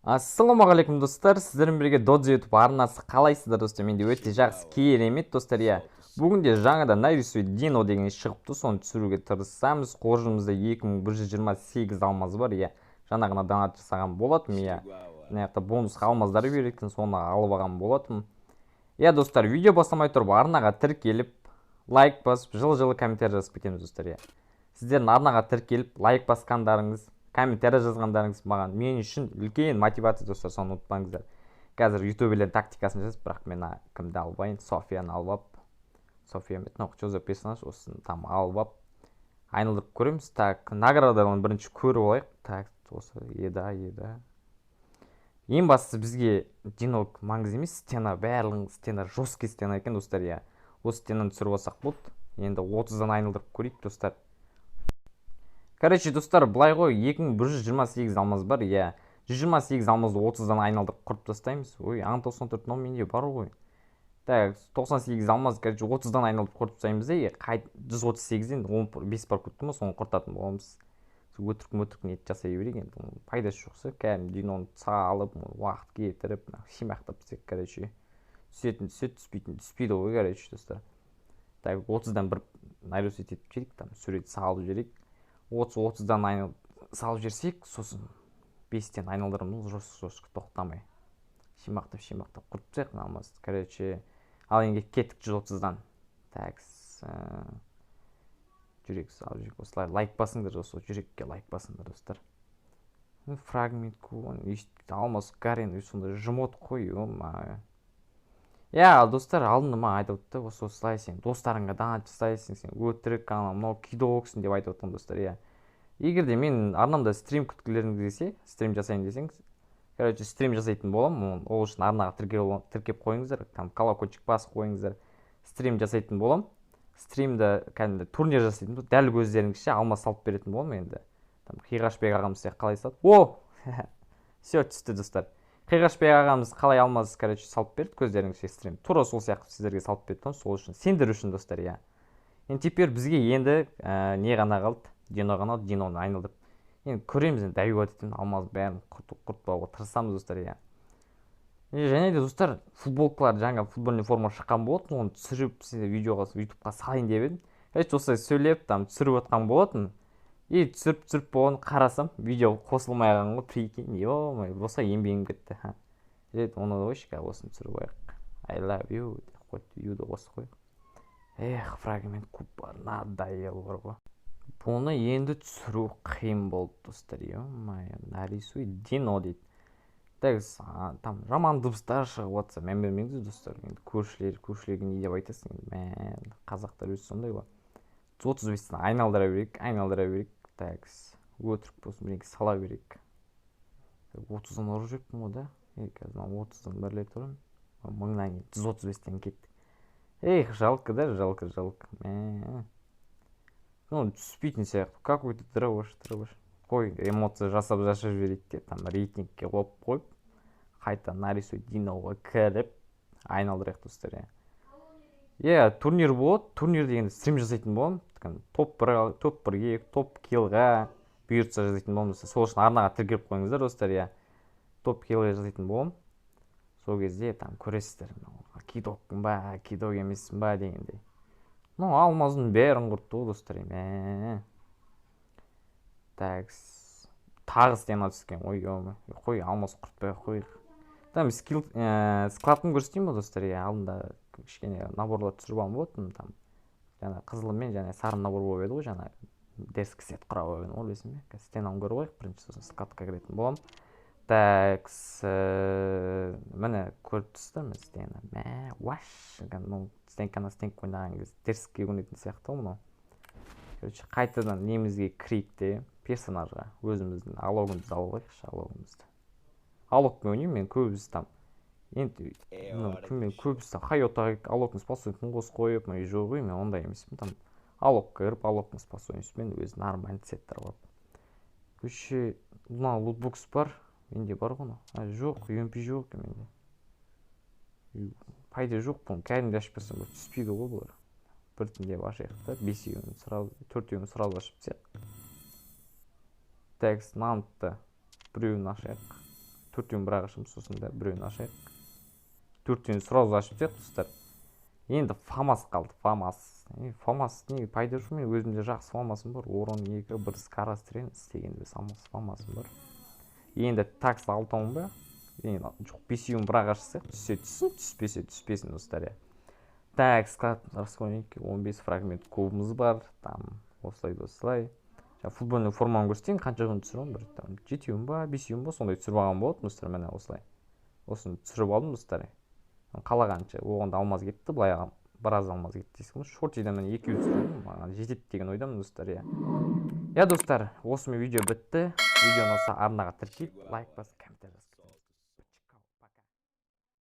Ассалаумағалейкум достар, сіздермен бірге Додзи YouTube арнасы қалайсыздар достар? Менде өте жақсы керемет достар. Бүгінде жаңадан нарисуй Dino деген шығыпты, соны түсіруге тырысамыз. Қоржынымызда 2128 алмаз бар. Жаңа ғана донат жасаған болатым. Мына жақта бонус алмаздары беретін, соны алып алған болатым. Достар, видео бастамай тұрып арнаға тіркеліп, лайк басып, жылы комментарий жазып кетеміз достар. Сіздердің арнаға тіркеліп, лайк басқандарыңыз, комментарий жазғандарыңыз маған мен үшін үлкен мотивация достар, соны ұмытпаңыздар. Қазір ютуберлердің тактикасын жазып, бірақ мен кімді албайын, Софияны алып, София Жозе персонаж, осын там алып, айналдырып көреміз. Так, наградаларын бірінші көріп алайық. Так, осы еда. Ең бастысы бізге Динок маңызды емес, стена, барлығын стена, жесткий стена екен достар. Осы стенаны түсіріп алсақ болды. Енді 30-дан айналдырып көрейік достар. Короче, достар, былай ғой, 2128 алмаз бар. 128 алмазды 30-дан айналдырып құрып тастаймыз. Ой, 94 ном менде бар ғой. Так, 98 алмаз, короче, 30-дан айналдырып құрып тастаймыз. 138-ден 15 бар күтті ма, соны құртатын боламыз. Өтірік нет жасай берейік, енді пайдасы жоқса, кәдімгі Диноны салып, уақыт кетіріп, шимақтап тізек, короче. Түспейді ғой, короче, достар. Так, 30-дан бір нарисовать етіп жерек, там сурет салып жерек. 30-дан салып жерсек, сосын 5-тен айналдырамыз, жосқы тоқтамай. Шимақтап құртсақ намаз. Короче, ал енді кеттік 130-дан. Так, жүрек салып жүрек. Осылай лайк басыңдар, осы жүрекке лайк басыңдар, достар. Фрагмент көңін, алмаз гарен, сонда жұмот қой, достар, алдында ма айтып отты, осылай сен достарыңа донат жасайсың, сен өтірік, мынау кидоксың деп айтып оттым, достар. Егер де мен арнамда стрим күткілеріңіз келсе, стрим жасайын десеңіз, короче, стрим жасайтын болам, ол үшін арнаға тіркеп қойыңыздар, там колокольчик басып қойыңыздар, стрим жасайтын болам. Стримді кәдімгі турнир жасайтын, дәл көздеріңізше алмаз салып беретін болам енді. Там Қиғашбек ағамыз сияқты қалай салды? Все түсті, достар. Қиғашбек ағамыз қалай алмаз, короче, салып берді көздеріңізше стрим. Тура сол сияқты сіздерге салып берді, сол үшін, сендер үшін, достар. Енді теперь бізге енді не ғана қалды? Дино ғана, Диноны айналдырып. Енді көреміз, енді дәуі өтетін алмаз бәрін құртпауға тырысамыз, достар. Және де, достар, футболкалар, жаңа футбольный форма шыққан болатын, оны түсіріп, видеоға, ютубқа салайын деп едім. Осылай сөйлеп, там түсіріп отқан болатын. Түсіріп болған қарасам, видео қосылмай қалған ғой, прикинь, ё-май, болса еңбегім кетті. Оны қойшы, осыны түсіріп қояйық. I love you, юды қосып қояйық. Фрагмент куб надоел бар ғой. Бұны енді түсіру қиын болды, достар. Нарисуй Дино дейді. Там жаман дыбыстар шығып отса, мен бермеңіз, достар. Көршілерге не деп айтасың? Қазақтар өзі сондай ғой. 35-тен айналдыра берейік. Так, өтірік болсын, бірінгі сала берейік. 30-дан ұрып жүріппін ғой да. Қазір 30-дан бірлей тұрым. 1000-нан 135-тен кеттік. Жалко да, жалко. Түспейтін сияқты. Какой-то дрывыш. Қой, эмоция жасап жіберейік те, там рейтингке қойып қойып, қайта нарисуй Диноға кіріп, айналдырайық, достар. Турнир болады. Турнир дегенде стрим жасайтын болам. Топ 1-ге, топ киллға бұйыртса жасайтын болам. Сол үшін арнаға тіркеліп қойыңыздар, достар. Топ киллға жасайтын болам. Сол кезде там көресіздер. Кидокпын ба, кидок емессің ба дегендей. Алмаздың бәрін құртты, достар. Так, тағы стена түскен. Қой, алмаз құртпай қойық. Там складын көрсетейін ба, достар. Алдында кішкене наборлар түсіріп алым болатын. Жаңа қызылымен және сары набор болып еді ғой, жаңа дерскі сет құрап өйін, ол бесін бе? Стенаны көріп қойық, бірінші сосын складқа кіретін болам. Так, міне көріп түстір мен стена. Стенканы ойнаған кез дерскі көнетін сияқты ол. Қайтадан немізге кірейікте персонажға өзіміздің алогымызды алып қойықшы, алогымен ойнайын, мен көбісі там. Енді, мен көбісі там хайотаға алогын спасуетін қос қойып, жоқ ғой, мен ондай емеспін. Там алогқа кіріп, алогын спасуетінспен өзі нормальный сеттер алып. Көше, бұна лутбокс бар, менде бар ғына. Жоқ, UMP жоқ менде. Пайда жоқ, бұны кәдімді ашып берсем, түспейді ғой бұлар. Біртінде башаяқта, 4-еуін сұралып ашып тек. Так, намытты біреуін ашаяқ. төртеуін бір ашамыз, сосын да біреуін ашайық. Төртеуін сразу ашып тастайық достар. Енді фамас қалды, фамас. Фамас неге пайда жоқ, мен өзімде жақсы фамасым бар. Орон 2 бір скарастрен істегенде фамасым бар. Енді такс 6 ба? Енді жоқ 5-еуін бірақ ашсақ, түссе түссін, түспесе түспесін достар. Такс расходники 15 фрагмент кубымыз бар. Там осылай. Футбольный форманы көрсетейін, қанша күн түсіремін, бір там 7-еуін ба, 5-еуін ба, сондай түсіріп алған болады достар. Міне осылай. Осыны түсіріп алдым достар. Қалағанша оғанда алмаз кетті, былай біраз алмаз кетті дейсің. Шортидан мен 2 түсірдім, маған жетеді деген ойдамын достар. Достар, осымен видео бітті. Видеоны арнаға тіркейіп, лайк басып, комментарий